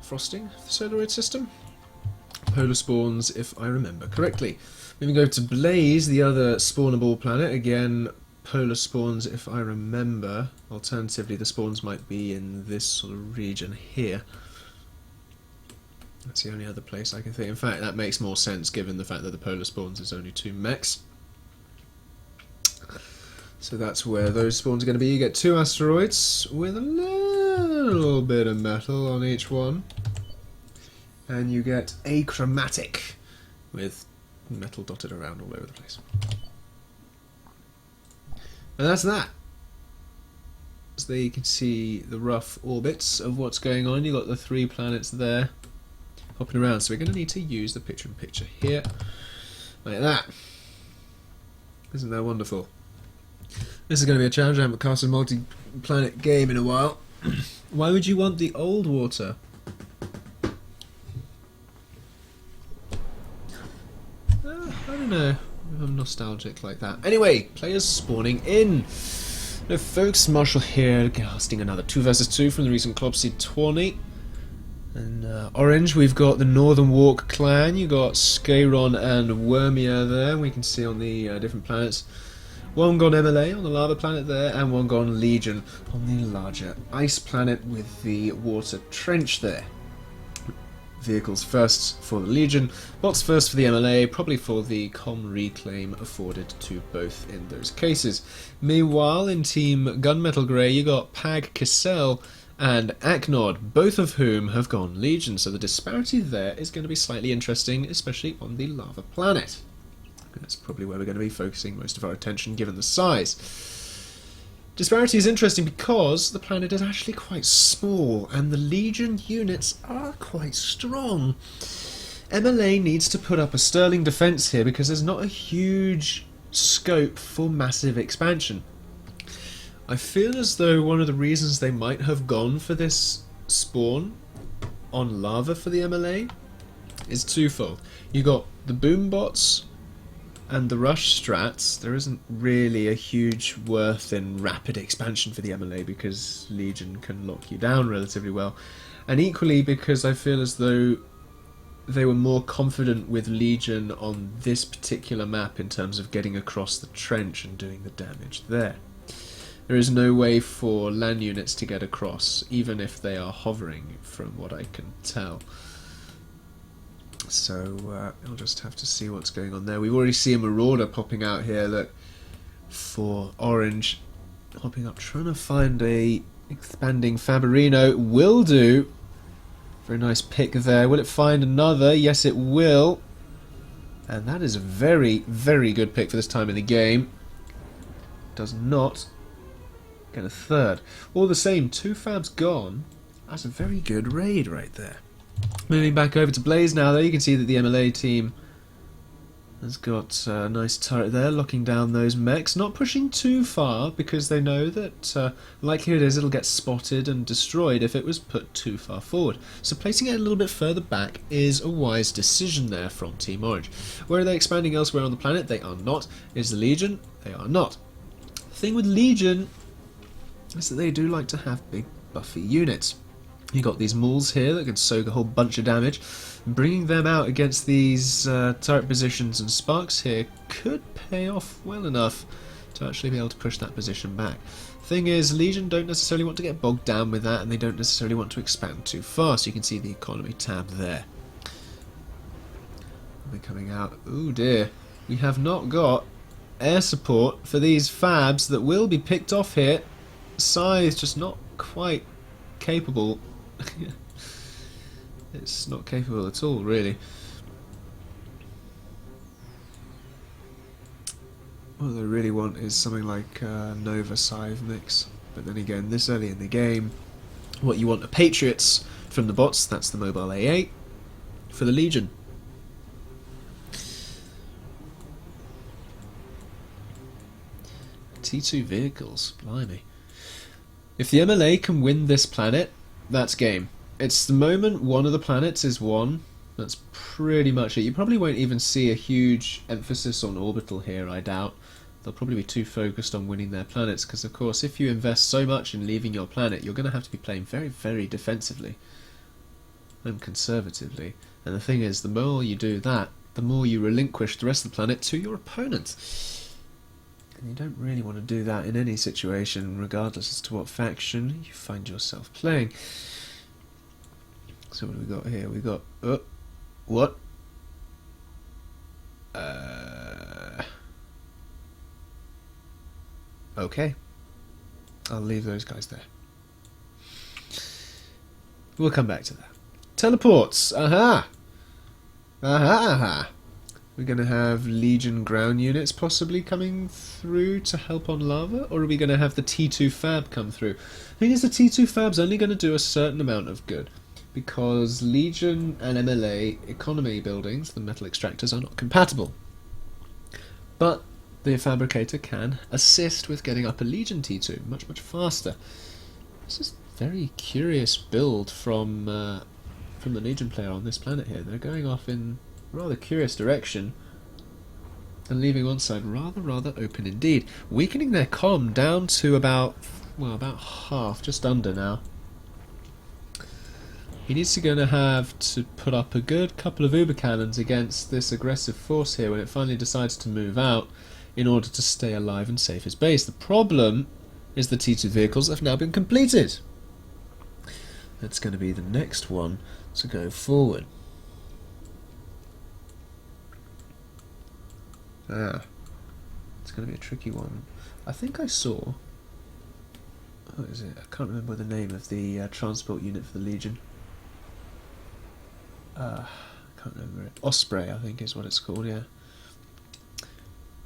frosting of the Solaroid system. Polar spawns, if I remember correctly. Moving over to Blaze, the other spawnable planet. Again, polar spawns, if I remember. Alternatively, the spawns might be in this sort of region here. That's the only other place I can think. In fact, that makes more sense given the fact that the polar spawns is only 2 mechs. So that's where those spawns are going to be. You get 2 asteroids with a little bit of metal on each one. And you get a chromatic with metal dotted around all over the place. And that's that. So there you can see the rough orbits of what's going on. You've got the 3 planets there hopping around. So we're going to need to use the picture-in-picture here. Like that. Isn't that wonderful? This is going to be a challenge. I haven't cast a multi-planet game in a while. Why would you want the old water? I don't know. I'm nostalgic like that. Anyway, players spawning in. No folks, Marshall here casting another 2 versus 2 from the recent Clopsey 20. And orange, we've got the Northern Walk clan. You got Skaeryon and Wormeur there. We can see on the different planets. One gone MLA on the lava planet there, and one gone Legion on the larger ice planet with the water trench there. Vehicles first for the Legion, bots first for the MLA, probably for the com reclaim afforded to both in those cases. Meanwhile, in Team Gunmetal Grey, you got Pag Cassell and Aknod, both of whom have gone Legion, so the disparity there is going to be slightly interesting, especially on the lava planet. That's probably where we're going to be focusing most of our attention given the size. Disparity is interesting because the planet is actually quite small and the Legion units are quite strong. MLA needs to put up a sterling defence here because there's not a huge scope for massive expansion. I feel as though one of the reasons they might have gone for this spawn on lava for the MLA is twofold. You got the boom bots and the rush strats. There isn't really a huge worth in rapid expansion for the MLA because Legion can lock you down relatively well. And equally because I feel as though they were more confident with Legion on this particular map in terms of getting across the trench and doing the damage there. There is no way for land units to get across, even if they are hovering, from what I can tell. So I'll just have to see what's going on there. We've already seen a Marauder popping out here, look, for orange. Hopping up, trying to find a expanding Faberino. Will do. Very nice pick there. Will it find another? Yes, it will. And that is a very, very good pick for this time in the game. Does not get a third. All the same, 2 Fabs gone. That's a very good raid right there. Moving back over to Blaze now, though, you can see that the MLA team has got a nice turret there, locking down those mechs. Not pushing too far, because they know that the likelihood is it'll get spotted and destroyed if it was put too far forward. So placing it a little bit further back is a wise decision there from Team Orange. Where are they expanding elsewhere on the planet? They are not. Is the Legion? They are not. The thing with Legion is that they do like to have big buffy units. You got these mauls here that can soak a whole bunch of damage. Bringing them out against these turret positions and sparks here could pay off well enough to actually be able to push that position back. Thing is, Legion don't necessarily want to get bogged down with that, and they don't necessarily want to expand too fast. You can see the economy tab there. They're coming out. Oh dear, we have not got air support for these Fabs that will be picked off here. Scythe just not quite capable. It's not capable at all, really. What they really want is something like Nova Scythe mix. But then again, this early in the game, what you want are Patriots from the bots. That's the mobile A8 for the Legion. T2 vehicles, blimey. If the MLA can win this planet, that's game. It's the moment one of the planets is won. That's pretty much it. You probably won't even see a huge emphasis on Orbital here, I doubt. They'll probably be too focused on winning their planets, because of course if you invest so much in leaving your planet, you're going to have to be playing very, very defensively. and conservatively. And the thing is, the more you do that, the more you relinquish the rest of the planet to your opponent. And you don't really want to do that in any situation, regardless as to what faction you find yourself playing. So what do we got here? We got... oh, what? Okay. I'll leave those guys there. We'll come back to that. Teleports! Aha! Aha! Aha! We're going to have Legion ground units possibly coming through to help on lava? Or are we going to have the T2 Fab come through? The thing is, the T2 Fab's only going to do a certain amount of good, because Legion and MLA economy buildings, the metal extractors, are not compatible. But the Fabricator can assist with getting up a Legion T2 much, much faster. This is a very curious build from the Legion player on this planet here. They're going off in a rather curious direction and leaving one side rather open indeed. Weakening their comm down to about half, just under now. He needs to have to put up a good couple of Uber cannons against this aggressive force here when it finally decides to move out in order to stay alive and save his base. The problem is the T2 vehicles have now been completed. That's going to be the next one to go forward. It's going to be a tricky one. I think I saw... what is it? I can't remember the name of the transport unit for the Legion. I can't remember it. Osprey, I think is what it's called, yeah.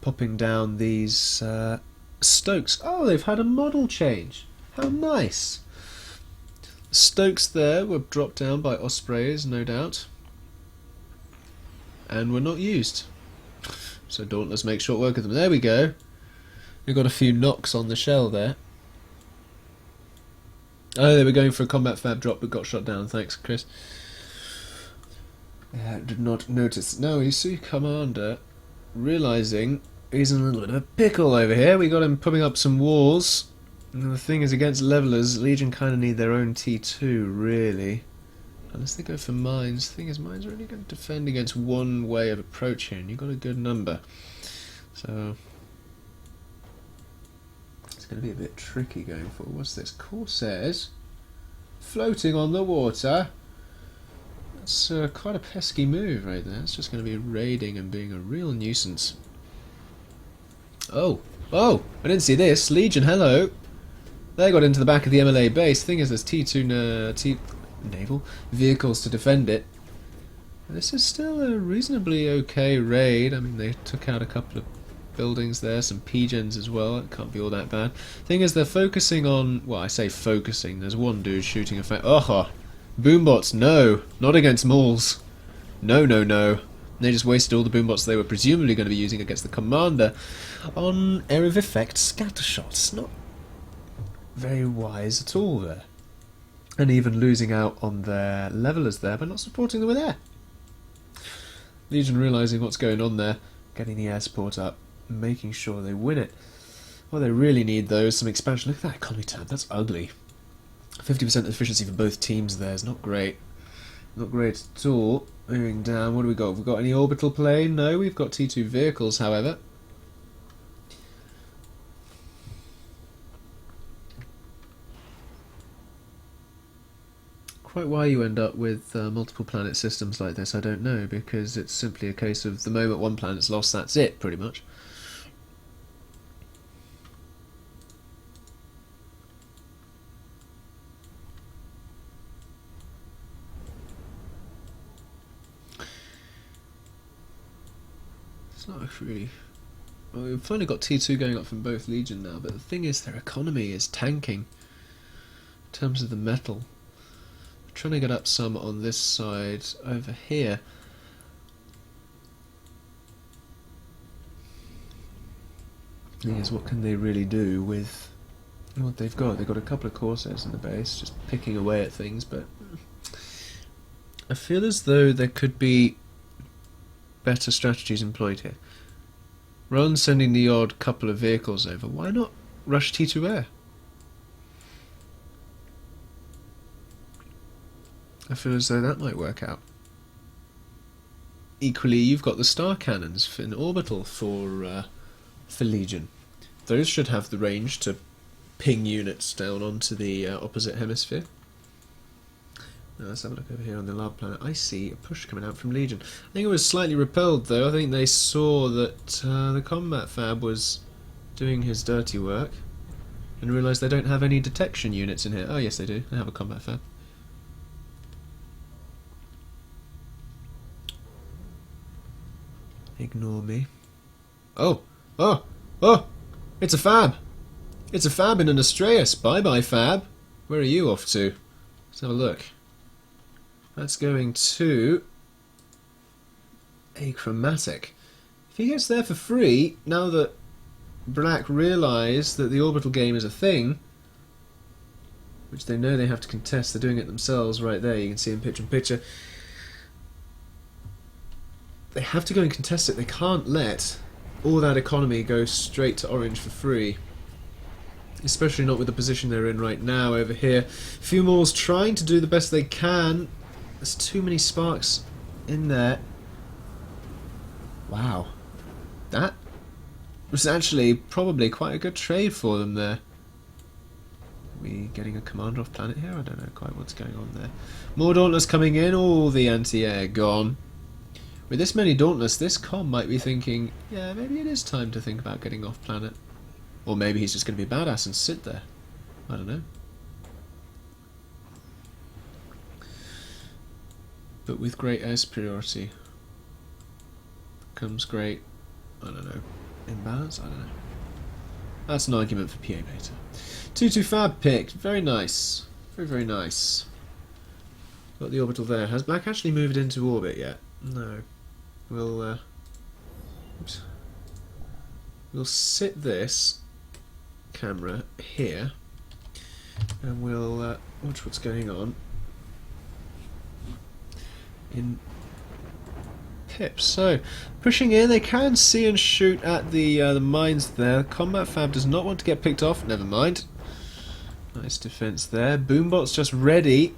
Popping down these Stokes. Oh, they've had a model change. How nice. Stokes there were dropped down by Ospreys, no doubt. And were not used. So Dauntless makes short work of them. There we go. We've got a few knocks on the shell there. Oh, they were going for a combat fab drop but got shot down. Thanks, Chris. Did not notice. No, you see Commander realising he's in a little bit of a pickle over here. We got him putting up some walls. And the thing is, against levelers, Legion kind of need their own T2, really. Unless they go for mines. The thing is, mines are only going to defend against one way of approach here, and you've got a good number. So it's going to be a bit tricky going forward. What's this? Corsairs floating on the water. That's quite a pesky move right there. It's just going to be raiding and being a real nuisance. Oh, I didn't see this. Legion, hello. They got into the back of the MLA base. Thing is, there's T2 naval vehicles to defend it. This is still a reasonably okay raid. I mean, they took out a couple of buildings there, some P-gens as well. It can't be all that bad. Thing is, they're focusing on... well, I say focusing. There's one dude shooting a... oh! Boombots, no! Not against mauls. No, no, no. They just wasted all the boombots they were presumably going to be using against the commander on area of effect scattershots. Not very wise at all there. And even losing out on their levelers there by not supporting them with air. Legion realising what's going on there, getting the air support up, making sure they win it. Well, they really need those, some expansion. Look at that economy tab, that's ugly. 50% efficiency for both teams there is not great. Not great at all. Moving down, what do we got? Have we got any orbital play? No, we've got T2 vehicles, however. Quite why you end up with multiple planet systems like this, I don't know, because it's simply a case of the moment one planet's lost, that's it, pretty much. It's not really... well, we've finally got T2 going up from both Legion now, but the thing is, their economy is tanking in terms of the metal. Trying to get up some on this side over here. Thing is, what can they really do with what they've got? They've got a couple of Corsairs in the base, just picking away at things, but I feel as though there could be better strategies employed here. Rather than sending the odd couple of vehicles over, why not rush T2 air? I feel as though that might work out. Equally, you've got the star cannons in Orbital for Legion. Those should have the range to ping units down onto the opposite hemisphere. Now let's have a look over here on the lab planet. I see a push coming out from Legion. I think it was slightly repelled though. I think they saw that the combat fab was doing his dirty work and realised they don't have any detection units in here. Oh yes they do, they have a combat fab. Ignore me. Oh! Oh! Oh! It's a fab! It's a fab in an Astraeus. Bye bye fab. Where are you off to? Let's have a look. That's going to a chromatic. If he gets there for free, now that Black realise that the orbital game is a thing, which they know they have to contest, they're doing it themselves right there, you can see in picture. They have to go and contest it. They can't let all that economy go straight to Orange for free. Especially not with the position they're in right now over here. Fumor's trying to do the best they can. There's too many sparks in there. Wow. That was actually probably quite a good trade for them there. Are we getting a commander off planet here? I don't know quite what's going on there. More Dauntless coming in. All the anti-air gone. With this many Dauntless, this comm might be thinking, yeah, maybe it is time to think about getting off planet. Or maybe he's just going to be badass and sit there. I don't know. But with great air superiority comes great, I don't know, imbalance? I don't know. That's an argument for PA Beta. 2-2 fab picked. Very nice. Very, very nice. Got the orbital there. Has Black actually moved into orbit yet? No. We'll sit this camera here and we'll watch what's going on in pips. So pushing in, they can see and shoot at the mines there. Combat fab does not want to get picked off. Never mind. Nice defense there. Boombot's just ready.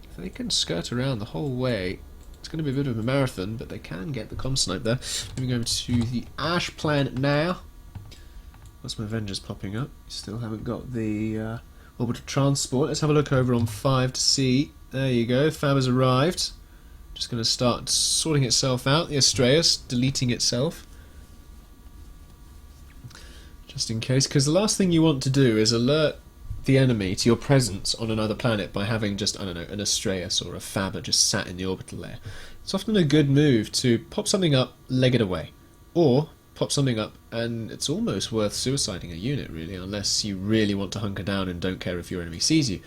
If they can skirt around the whole way, it's going to be a bit of a marathon, but they can get the comm snipe there. Moving over to the Ash planet now. What's my Avengers popping up? Still haven't got the orbital transport. Let's have a look over on 5 to see. There you go. Fab has arrived. Just going to start sorting itself out. The Astraeus deleting itself. Just in case, because the last thing you want to do is alert the enemy to your presence on another planet by having just, I don't know, an Astraeus or a Fabber just sat in the orbital there. It's often a good move to pop something up, leg it away. Or pop something up and it's almost worth suiciding a unit really, unless you really want to hunker down and don't care if your enemy sees you.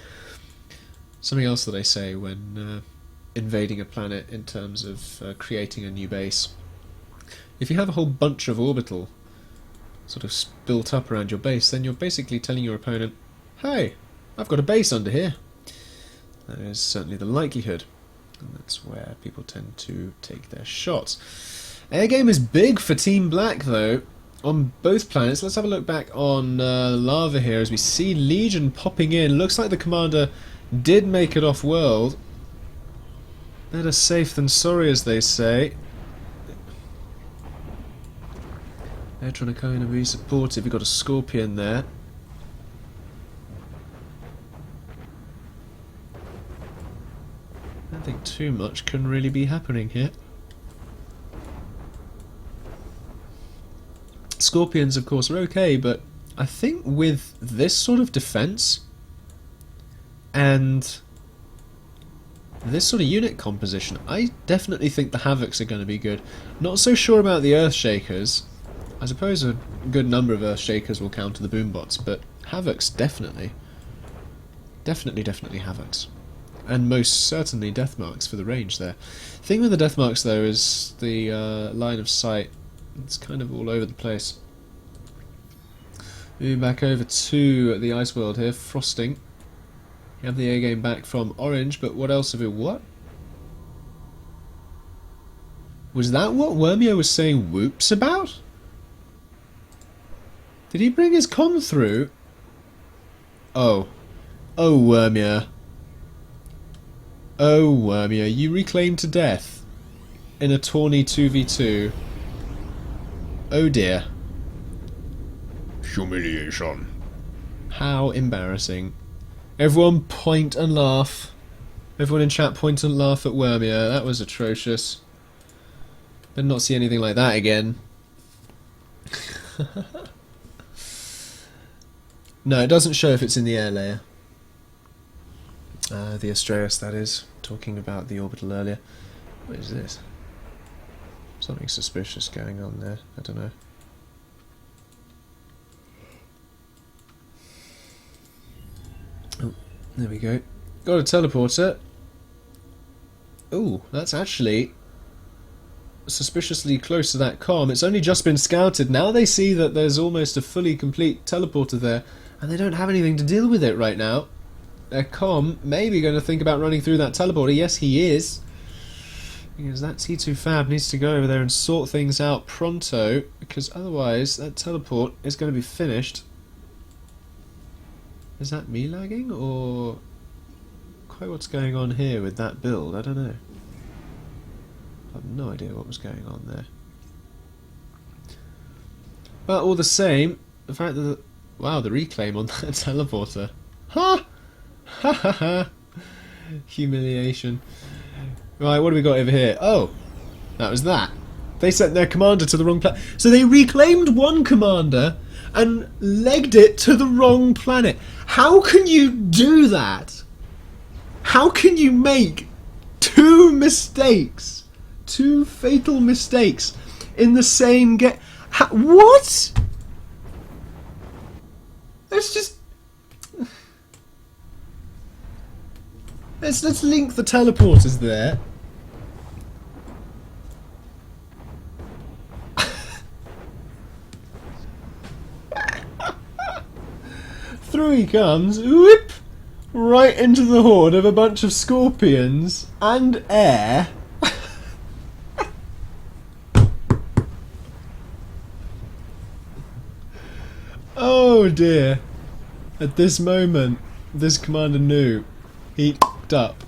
Something else that I say when invading a planet in terms of creating a new base. If you have a whole bunch of orbital sort of built up around your base, then you're basically telling your opponent, hey, I've got a base under here. That is certainly the likelihood, and that's where people tend to take their shots. Air game is big for Team Black though, on both planets. Let's have a look back on Lava here as we see Legion popping in. Looks like the commander did make it off world. Better safe than sorry, as they say. They're trying to kind of be supportive. You've got a Scorpion there. I don't think too much can really be happening here. Scorpions, of course, are okay, but I think with this sort of defense and this sort of unit composition, I definitely think the Havocs are going to be good. Not so sure about the Earthshakers. I suppose a good number of Earthshakers will counter the Boombots, but Havocs definitely. Definitely Havocs. And most certainly Deathmarks for the range there. The thing with the Deathmarks though is the line of sight. It's kind of all over the place. Moving back over to the Ice World here, Frosting. You have the air game back from Orange, but what else have it? What? Was that what Wormeur was saying whoops about? Did he bring his comm through? Oh. Oh, Wormeur. Oh, Wormeur, you reclaimed to death in a tawny 2v2. Oh dear. Humiliation. How embarrassing. Everyone point and laugh. Everyone in chat point and laugh at Wormeur. That was atrocious. Better not see anything like that again. No, it doesn't show if it's in the air layer. The Astraeus, that is. Talking about the Orbital earlier. What is this? Something suspicious going on there. I don't know. Oh, there we go. Got a teleporter. Oh, that's actually suspiciously close to that comm. It's only just been scouted. Now they see that there's almost a fully complete teleporter there, and they don't have anything to deal with it right now. Their comm may be going to think about running through that teleporter. Yes, he is. Because that T2 Fab needs to go over there and sort things out pronto, because otherwise that teleport is going to be finished. Is that me lagging, or quite what's going on here with that build? I don't know. I have no idea what was going on there. But all the same, the fact that wow, the reclaim on that teleporter. Ha! Ha ha ha! Humiliation. Right, what do we got over here? Oh, that was that. They sent their commander to the wrong planet. So they reclaimed one commander and legged it to the wrong planet. How can you do that? How can you make two mistakes? Two fatal mistakes in the same game? What? Let's just... Let's link the teleporters there. Through he comes, whoop, right into the horde of a bunch of scorpions and air. Oh dear. At this moment, this commander knew he f***ed up.